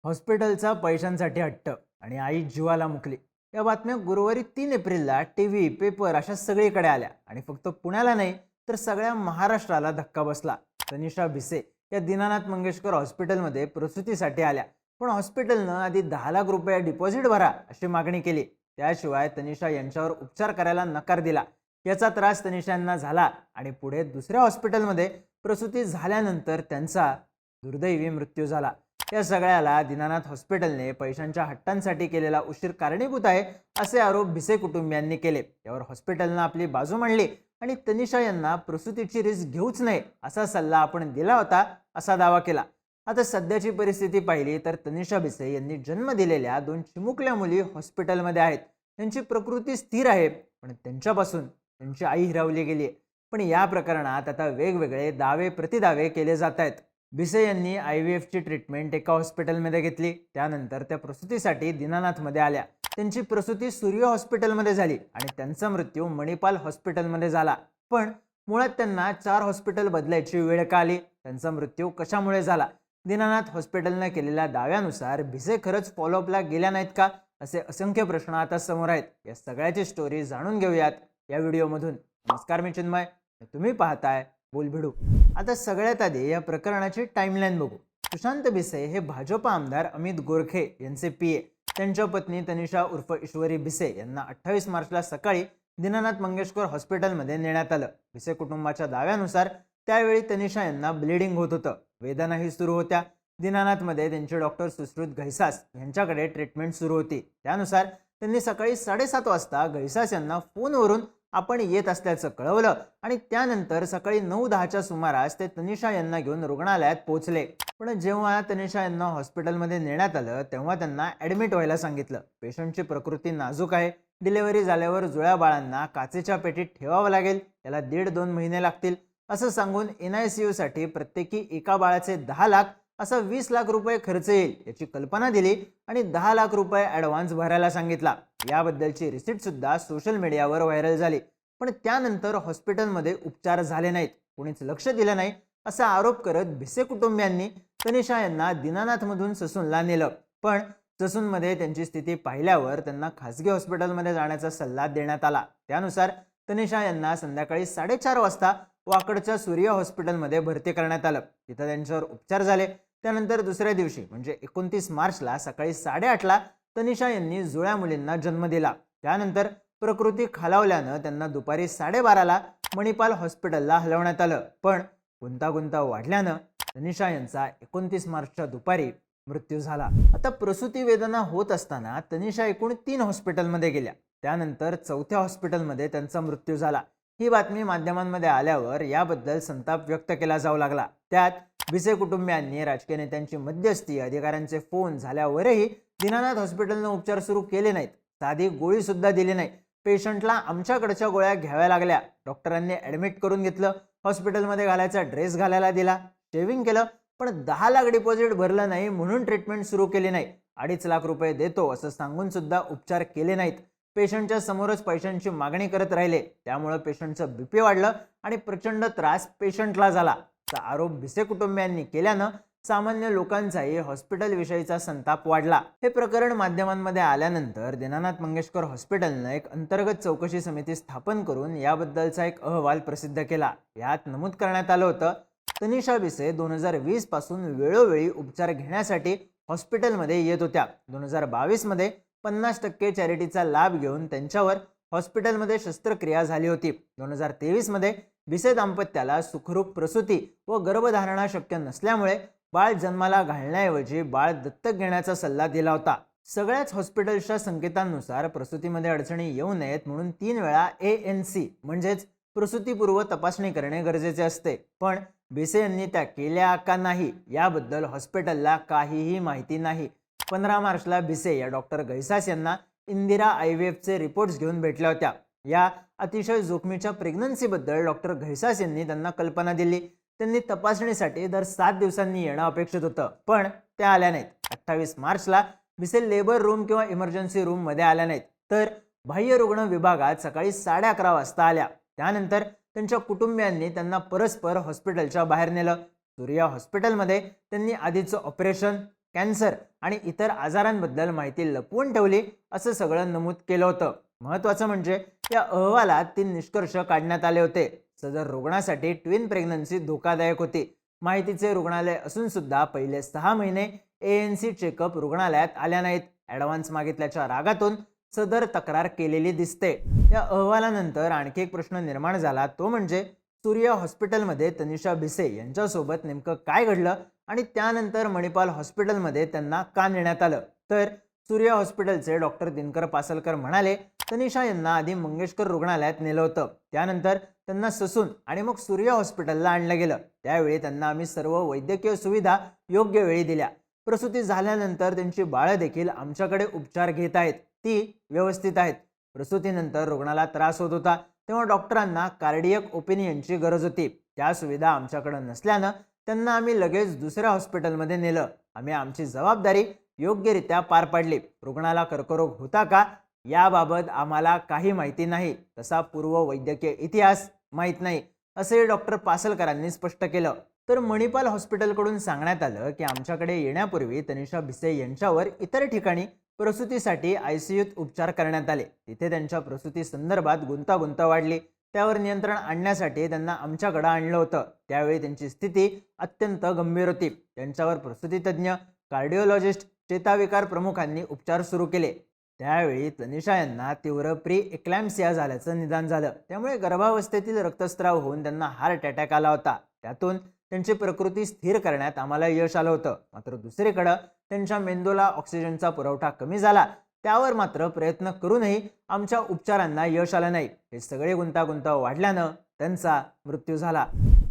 हॉस्पिटलचा पैशांसाठी हट्ट आणि आई जीवाला मुकली. या बातम्या गुरुवारी 3 एप्रिलला टीव्ही पेपर अशा सगळीकडे आल्या आणि फक्त पुण्याला नाही तर सगळ्या महाराष्ट्राला धक्का बसला. तनिषा भिसे या दीनानाथ मंगेशकर हॉस्पिटलमध्ये प्रसूतीसाठी आल्या, पण हॉस्पिटलनं आधी 10 लाख रुपये डिपॉझिट भरा अशी मागणी केली. त्याशिवाय तनिषा यांच्यावर उपचार करायला नकार दिला. याचा त्रास तनिषा यांना झाला आणि पुढे दुसऱ्या हॉस्पिटलमध्ये प्रसूती झाल्यानंतर त्यांचा दुर्दैवी मृत्यू झाला. या सगळ्याला दीनानाथ हॉस्पिटलने पैशांच्या हट्टांसाठी केलेला उशीर कारणीभूत आहे असे आरोप भिसे कुटुंबियांनी केले. यावर हॉस्पिटलनं आपली बाजू मांडली आणि तनिषा यांना प्रसूतीची रिस्क घेऊच नये असा सल्ला आपण दिला होता असा दावा केला. आता सध्याची परिस्थिती पाहिली तर तनिषा भिसे यांनी जन्म दिलेल्या 2 चिमुकल्या मुली हॉस्पिटलमध्ये आहेत. त्यांची प्रकृती स्थिर आहे, पण त्यांच्यापासून त्यांची आई हिरावली गेली आहे. पण या प्रकरणात आता वेगवेगळे दावे प्रतिदावे केले जात आहेत. भिसे यांनी IVFची ट्रीटमेंट एका हॉस्पिटलमध्ये घेतली. त्यानंतर त्या प्रसूतीसाठी दीनानाथमध्ये आल्या. त्यांची प्रसूती सूर्य हॉस्पिटलमध्ये झाली आणि त्यांचा मृत्यू मणिपाल हॉस्पिटलमध्ये झाला. पण मुळात त्यांना 4 हॉस्पिटल बदलायची वेळ का आली? त्यांचा मृत्यू कशामुळे झाला? दीनानाथ हॉस्पिटलने केलेल्या दाव्यानुसार भिसे खरंच फॉलोअपला गेल्या नाहीत का? असे असंख्य प्रश्न आता समोर आहेत. या सगळ्याची स्टोरी जाणून घेऊयात या व्हिडिओमधून. नमस्कार, मी चिन्मय, तुम्ही पाहताय बोलभिडू. आता सगळ्यात आधी या प्रकरणाची टाइमलाईन बघू. सुशांत भिसे हे भाजप आमदार अमित गोरखे यांचे PA. त्यांच्या पत्नी तनिषा उर्फ ईश्वरी भिसे यांना 28 मार्चला सकाळी दीनानाथ मंगेशकर हॉस्पिटलमध्ये नेण्यात आलं. भिसे कुटुंबाच्या दाव्यानुसार त्यावेळी तनिषा यांना ब्लिडिंग होत होतं, वेदनाही सुरू होत्या. दीनानाथमध्ये त्यांचे डॉक्टर सुश्रुत घैसास यांच्याकडे ट्रीटमेंट सुरू होती. त्यानुसार त्यांनी सकाळी 7:30 वाजता घैसास यांना फोनवरून आपण येत असल्याचं कळवलं आणि त्यानंतर सकाळी 9:10च्या सुमारास ते तनिषा यांना घेऊन रुग्णालयात पोहोचले. पण जेव्हा तनिषा यांना हॉस्पिटलमध्ये नेण्यात आलं तेव्हा त्यांना ॲडमिट व्हायला सांगितलं. पेशंटची प्रकृती नाजूक आहे, डिलिव्हरी झाल्यावर जुळ्या बाळांना काचेच्या पेटीत ठेवावं लागेल, त्याला 1.5-2 महिने लागतील असं सांगून NICU साठी प्रत्येकी एका बाळाचे 10 लाख असा 20 लाख रुपये खर्च येईल याची कल्पना दिली आणि 10 लाख रुपये ॲडव्हान्स भरायला सांगितला. याबद्दलची रिसिप्ट सुद्धा सोशल मीडियावर व्हायरल झाली. पण त्यानंतर हॉस्पिटलमध्ये उपचार झाले नाहीत, कोणीच लक्ष दिलं नाही असा आरोप करत भिसे कुटुंबियांनी तनिषा यांना दीनानाथमधून ससूनला नेलं. पण ससूनमध्ये त्यांची स्थिती पाहिल्यावर त्यांना खासगी हॉस्पिटलमध्ये जाण्याचा सल्ला देण्यात आला. त्यानुसार तनिषा यांना संध्याकाळी 4:30 वाजता वाकडच्या सूर्य हॉस्पिटलमध्ये भरती करण्यात आलं. तिथं त्यांच्यावर उपचार झाले. त्यानंतर दुसऱ्या दिवशी म्हणजे 29 मार्चला सकाळी 8:30ला तनिषा यांनी जुळ्या मुलींना जन्म दिला. त्यानंतर प्रकृती खालावल्यानं त्यांना दुपारी 12:30ला मणिपाल हॉस्पिटलला हलवण्यात आलं. पण गुंतागुंता वाढल्यानं तनिषा यांचा 29 मार्चच्या दुपारी मृत्यू झाला. आता प्रसूती वेदना होत असताना तनिषा एकूण 3 हॉस्पिटलमध्ये गेल्या. त्यानंतर 4थ्या हॉस्पिटलमध्ये त्यांचा मृत्यू झाला. ही बातमी माध्यमांमध्ये आल्यावर याबद्दल संताप व्यक्त केला जाऊ लागला. त्यात भिसे कुटुंबियांनी राजकीय नेत्यांची मध्यस्थी, अधिकाऱ्यांचे फोन झाल्यावरही दीनानाथ हॉस्पिटलने उपचार सुरू केले नाहीत. साधी गोळी सुद्धा दिली नाही. पेशंटला आमच्याकडच्या गोळ्या घ्याव्या लागल्या. डॉक्टरांनी ॲडमिट करून घेतलं, हॉस्पिटलमध्ये घालायचा ड्रेस घालायला दिला, शेविंग केलं, पण 10 लाख डिपॉझिट भरलं नाही म्हणून ट्रीटमेंट सुरू केली नाही. 2.5 लाख रुपये देतो असं सांगून सुद्धा उपचार केले नाहीत. पेशंटच्या समोरच पैशांची मागणी करत राहिले. त्यामुळे पेशंटचं BP वाढलं आणि प्रचंड त्रास पेशंटला झाला असा आरोप भिसे कुटुंबियांनी केल्यानं सामान्य लोकांचाही हॉस्पिटल विषयीचा संताप वाढला. हे प्रकरण माध्यमांमध्ये आल्यानंतर दीनानाथ मंगेशकर हॉस्पिटलनं एक अंतर्गत चौकशी समिती स्थापन करून याबद्दलचा एक अहवाल प्रसिद्ध केला. यात नमूद करण्यात आलं होतं, तनिषा भिसे 2020 पासून वेळोवेळी उपचार घेण्यासाठी हॉस्पिटलमध्ये येत होत्या. 2022 मध्ये 50% चॅरिटीचा लाभ घेऊन त्यांच्यावर हॉस्पिटलमध्ये शस्त्रक्रिया झाली होती. 2023 मध्ये भिसे दाम्पत्याला सुखरूप प्रसूती व गर्भधारणा शक्य नसल्यामुळे बाळ जन्माला घालण्याऐवजी बाळ दत्तक घेण्याचा सल्ला दिला होता. सगळ्याच हॉस्पिटल्सच्या संकेतांनुसार प्रसूतीमध्ये अडचणी येऊ नयेत म्हणून 3 वेळा ANC म्हणजेच प्रसूतीपूर्व तपासणी करणे गरजेचे असते. पण भिसे यांनी त्या केल्या का नाही याबद्दल हॉस्पिटलला काहीही माहिती नाही. 15 मार्चला भिसे या डॉक्टर घैसास यांना इंदिरा IVFचे रिपोर्ट्स घेऊन भेटल्या होत्या. या अतिशय जोखमीच्या प्रेग्नन्सीबद्दल डॉक्टर घैसास यांनी त्यांना कल्पना दिली. त्यांनी तपासणीसाठी दर 7 दिवसांनी येणं अपेक्षित होतं, पण त्या आल्या नाहीत. 28 मार्चला भिसे लेबर रूम किंवा इमर्जन्सी रूम मध्ये आल्या नाहीत, तर बाह्य रुग्ण विभागात सकाळी 11:30 वाजता आल्या. त्यानंतर त्यांच्या कुटुंबियांनी त्यांना परस्पर हॉस्पिटलच्या बाहेर नेलं. सूर्या हॉस्पिटलमध्ये त्यांनी आधीचं ऑपरेशन, कॅन्सर आणि इतर आजारांबद्दल माहिती लपवून ठेवली असं सगळं नमूद केलं होतं. महत्त्वाचं म्हणजे या अहवालात 3 निष्कर्ष काढण्यात आले होते. सदर रुग्णासाठी ट्विन प्रेग्नन्सी धोकादायक होती. माहितीचे रुग्णालय असून सुद्धा पहिले 6 महिने ANC चेकअप रुग्णालयात आल्या नाहीत. ॲडव्हान्स मागितल्याच्या रागातून सदर तक्रार केलेली दिसते. या अहवालानंतर आणखी एक प्रश्न निर्माण झाला, तो म्हणजे सूर्य हॉस्पिटलमध्ये तनिषा भिसे यांच्यासोबत नेमकं काय घडलं आणि त्यानंतर मणिपाल हॉस्पिटलमध्ये त्यांना का नेण्यात आलं. तर सूर्य हॉस्पिटलचे डॉक्टर दिनकर पासलकर म्हणाले, तनिषा यांना आधी मंगेशकर रुग्णालयात नेलं होतं, त्यानंतर त्यांना ससून आणि मग सूर्य हॉस्पिटलला आणलं गेलं. त्यावेळी त्यांना आम्ही सर्व वैद्यकीय सुविधा योग्य वेळी दिल्या. प्रसूती झाल्यानंतर त्यांची बाळं देखील आमच्याकडे उपचार घेत आहेत, ती व्यवस्थित आहेत. प्रसूतीनंतर रुग्णाला त्रास होत होता, तेव्हा डॉक्टरांना कार्डियक ओपिनियनची गरज होती. त्या सुविधा आमच्याकडे नसल्यानं त्यांना आम्ही लगेच दुसऱ्या हॉस्पिटलमध्ये नेलं. आम्ही आमची जबाबदारी योग्यरित्या पार पाडली. रुग्णाला कर्करोग होता का याबाबत आम्हाला काही माहिती नाही, तसा पूर्व वैद्यकीय इतिहास माहीत नाही, असे डॉक्टर पासलकरांनी स्पष्ट केलं. तर मणिपाल हॉस्पिटलकडून सांगण्यात आलं की आमच्याकडे येण्यापूर्वी तनिषा भिसे यांच्यावर इतर ठिकाणी प्रसूतीसाठी ICUत उपचार करण्यात आले. तिथे त्यांच्या प्रसूती संदर्भात गुंतागुंत वाढली. त्यावर नियंत्रण आणण्यासाठी त्यांना आमच्याकडे आणलं होतं. त्यावेळी त्यांची स्थिती अत्यंत गंभीर होती. त्यांच्यावर प्रसूतीतज्ञ, कार्डिओलॉजिस्ट, चेताविकार प्रमुखांनी उपचार सुरू केले. त्यावेळी तनिषा यांना तीव्र प्री एक्लॅम्सिया झाल्याचं निदान झालं. त्यामुळे गर्भावस्थेतील रक्तस्राव होऊन त्यांना हार्ट अटॅक आला होता. त्यातून त्यांची प्रकृती स्थिर करण्यात आम्हाला यश आलं होतं. मात्र दुसरीकडं त्यांच्या मेंदूला ऑक्सिजनचा पुरवठा कमी झाला. त्यावर मात्र प्रयत्न करूनही आमच्या उपचारांना यश आलं नाही. हे सगळे गुंतागुंत वाढल्यानं त्यांचा मृत्यू झाला.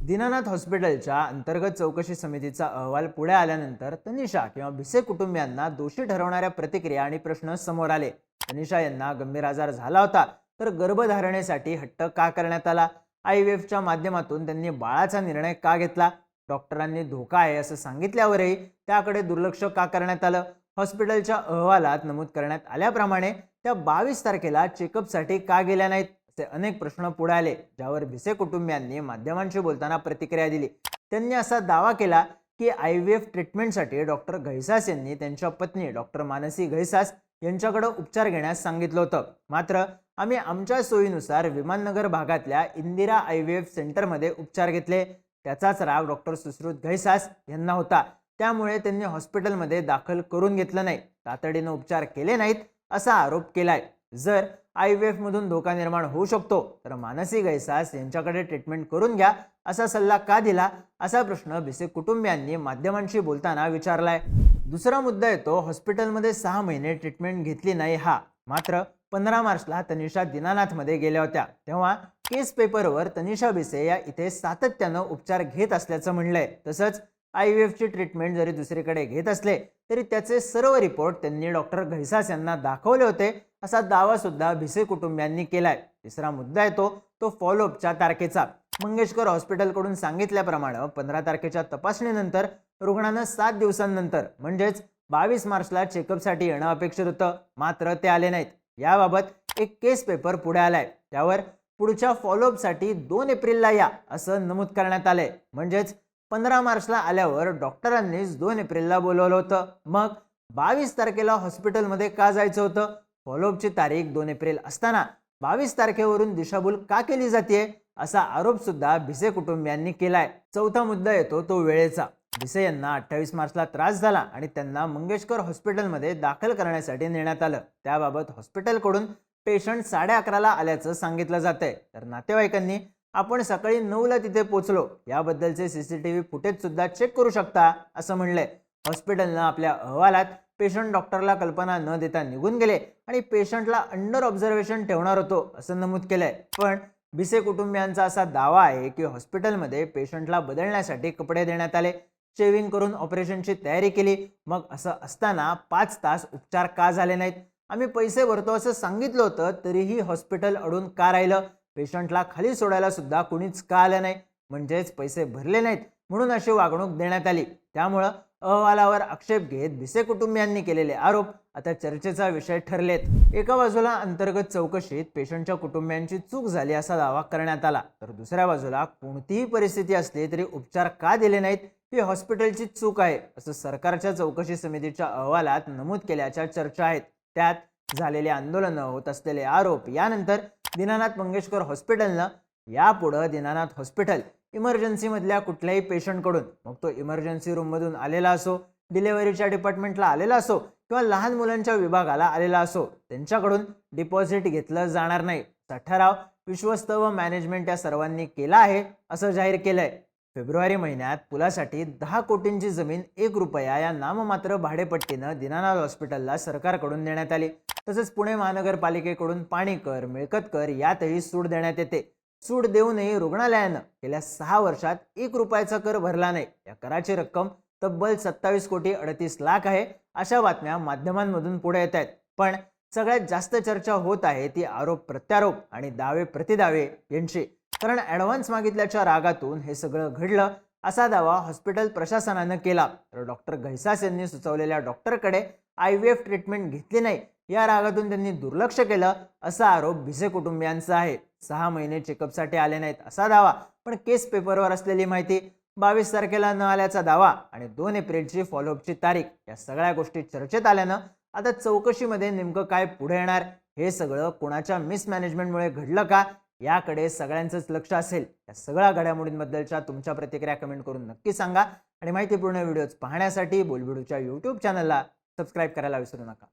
दीनानाथ हॉस्पिटलच्या अंतर्गत चौकशी समितीचा अहवाल पुढे आल्यानंतर तनिषा किंवा भिसे कुटुंबियांना दोषी ठरवणाऱ्या प्रतिक्रिया आणि प्रश्न समोर आले. तनिषा यांना गंभीर आजार झाला होता, तर गर्भधारणेसाठी हट्ट का करण्यात आला? IVFच्या माध्यमातून त्यांनी बाळाचा निर्णय का घेतला? डॉक्टरांनी धोका आहे असं सांगितल्यावरही त्याकडे दुर्लक्ष का करण्यात आलं? हॉस्पिटलच्या अहवालात नमूद करण्यात आल्याप्रमाणे त्या 22 तारखेला चेकअपसाठी का गेल्या नाहीत? असे अनेक प्रश्न पुढे आले, ज्यावर भिसे कुटुंबियांनी माध्यमांशी बोलताना प्रतिक्रिया दिली. त्यांनी असा दावा केला की IVF ट्रीटमेंटसाठी डॉक्टर घैसास यांनी त्यांच्या पत्नी डॉक्टर मानसी घैसास यांच्याकडे उपचार घेण्यास सांगितलं होतं. मात्र आम्ही आमच्या सोयीनुसार विमाननगर भागातल्या इंदिरा IVF सेंटरमध्ये उपचार घेतले. त्याचाच राग डॉक्टर सुश्रुत घैसास यांना होता. त्यामुळे त्यांनी हॉस्पिटलमध्ये दाखल करून घेतलं नाही, तातडीनं उपचार केले नाहीत असा आरोप केलाय. जर IVF मधून धोका निर्माण होऊ शकतो तर मानसी घैसास यांच्याकडे ट्रीटमेंट करून घ्या असा सल्ला का दिला, असा प्रश्न भिसे कुटुंबियांनी माध्यमांशी बोलताना विचारलाय. दुसरा मुद्दा येतो हॉस्पिटलमध्ये 6 महिने ट्रीटमेंट घेतली नाही हा. मात्र 15 मार्चला तनिषा दीनानाथमध्ये गेल्या होत्या, तेव्हा केस पेपरवर तनिषा भिसे या इथे सातत्यानं उपचार घेत असल्याचं म्हणलंय. तसंच IVFची ट्रीटमेंट जरी दुसरीकडे घेत असले तरी त्याचे सर्व रिपोर्ट त्यांनी डॉक्टर घैसास यांना दाखवले होते असा दावा सुद्धा भिसे कुटुंबियांनी केलाय. तिसरा मुद्दा येतो तो फॉलोअपच्या तारखेचा. मंगेशकर हॉस्पिटलकडून सांगितल्याप्रमाणे 15 तारखेच्या तपासणीनंतर रुग्णानं 7 दिवसांनंतर म्हणजेच 22 मार्चला चेकअपसाठी येणं अपेक्षित होतं, मात्र ते आले नाहीत. याबाबत एक केस पेपर पुढे आलाय. त्यावर पुढच्या फॉलोअपसाठी 2 एप्रिलला या असं नमूद करण्यात आलंय. म्हणजेच 15 मार्चला आल्यावर डॉक्टरांनीच 2 एप्रिलला बोलवलं होतं. मग 22 तारखेला हॉस्पिटलमध्ये का जायचं होतं? फॉलोअपची तारीख 2 एप्रिल असताना 22 तारखेवरून दिशाभूल का केली जाते असा आरोप सुद्धा भिसे कुटुंबियांनी केलाय. चौथा मुद्दा येतो तो वेळेचा. भिसे यांना 28 मार्चला त्रास झाला आणि त्यांना मंगेशकर हॉस्पिटलमध्ये दाखल करण्यासाठी नेण्यात आलं. त्याबाबत हॉस्पिटलकडून पेशंट 11:30ला आल्याचं सांगितलं जातंय. तर नातेवाईकांनी आपण सकाळी 9ला तिथे पोहोचलो याबद्दलचे CCTV फुटेज सुद्धा चेक करू शकता असं म्हणलंय. हॉस्पिटलनं आपल्या अहवालात पेशंट डॉक्टरला कल्पना न देता निघून गेले आणि पेशंटला अंडर ऑब्झर्वेशन ठेवणार होतो असं नमूद केलंय. पण भिसे कुटुंबियांचा असा दावा आहे की हॉस्पिटलमध्ये पेशंटला बदलण्यासाठी कपडे देण्यात आले, शेविंग करून ऑपरेशनची तयारी केली. मग असं असताना 5 तास उपचार का झाले नाहीत? आम्ही पैसे भरतो असं सांगितलं होतं तरीही हॉस्पिटल अडून का राहिलं? पेशंटला खाली सोडायला सुद्धा कुणीच का आलं नाही? म्हणजेच पैसे भरले नाहीत म्हणून अशी वागणूक देण्यात आली. त्यामुळं अहवालावर आक्षेप घेत भिसे कुटुंबियांनी केलेले आरोप आता चर्चेचा विषय ठरलेत. एका बाजूला अंतर्गत चौकशीत पेशंटच्या कुटुंबियांची चूक झाली असा दावा करण्यात आला, तर दुसऱ्या बाजूला कोणतीही परिस्थिती असली तरी उपचार का दिले नाहीत ही हॉस्पिटलची चूक आहे असं सरकारच्या चौकशी समितीच्या अहवालात नमूद केल्याच्या चर्चा आहेत. त्यात झालेले आंदोलनं, होत असलेले आरोप, यानंतर दीनानाथ मंगेशकर हॉस्पिटलनं यापुढं दीनानाथ हॉस्पिटल इमर्जन्सीमधल्या कुठल्याही पेशंटकडून, मग तो इमर्जन्सी रूममधून आलेला असो, डिलेव्हरीच्या डिपार्टमेंटला आलेला असो किंवा लहान मुलांच्या विभागाला आलेला असो, त्यांच्याकडून डिपॉझिट घेतलं जाणार नाही असा ठराव विश्वस्त व मॅनेजमेंट या सर्वांनी केला आहे असं जाहीर केलंय. फेब्रुवारी महिन्यात पुलासाठी 10 कोटींची जमीन 1 रुपया या नाममात्र भाडेपट्टीनं दीनानाथ हॉस्पिटलला सरकारकडून देण्यात आली. तसंच पुणे महानगरपालिकेकडून पाणी कर, मिळकत कर यातही सूट देण्यात येते. सूट देऊनही रुग्णालयानं गेल्या 6 वर्षात 1 रुपयाचा कर भरला नाही. या कराची रक्कम तब्बल 27 कोटी 38 लाख आहे. अशा बातम्या माध्यमांमधून पुढे येत आहेत. पण सगळ्यात जास्त चर्चा होत आहे ती आरोप प्रत्यारोप आणि दावे प्रतिदावे यांची. कारण ॲडव्हान्स मागितल्याच्या रागातून हे सगळं घडलं असा दावा हॉस्पिटल प्रशासनानं केला. तर डॉक्टर घैसास यांनी सुचवलेल्या डॉक्टरकडे IVF ट्रीटमेंट घेतली नाही या रागातून त्यांनी दुर्लक्ष केलं असा आरोप भिसे कुटुंबियांचा आहे. 6 महिने चेकअपसाठी आले नाहीत असा दावा, पण केस पेपरवर असलेली माहिती, 22 तारखेला न आल्याचा दावा आणि 2 एप्रिलची फॉलोअपची तारीख, या सगळ्या गोष्टी चर्चेत आल्यानं आता चौकशीमध्ये नेमकं काय पुढे येणार, हे सगळं कोणाच्या मिसमॅनेजमेंटमुळे घडलं का, याकडे सगळ्यांचंच लक्ष असेल. या सगळ्या घडामोडींबद्दलच्या तुमच्या प्रतिक्रिया कमेंट करून नक्की सांगा आणि माहितीपूर्ण व्हिडिओज पाहण्यासाठी बोलबिडूच्या YouTube चॅनलला सबस्क्राईब करायला विसरू नका.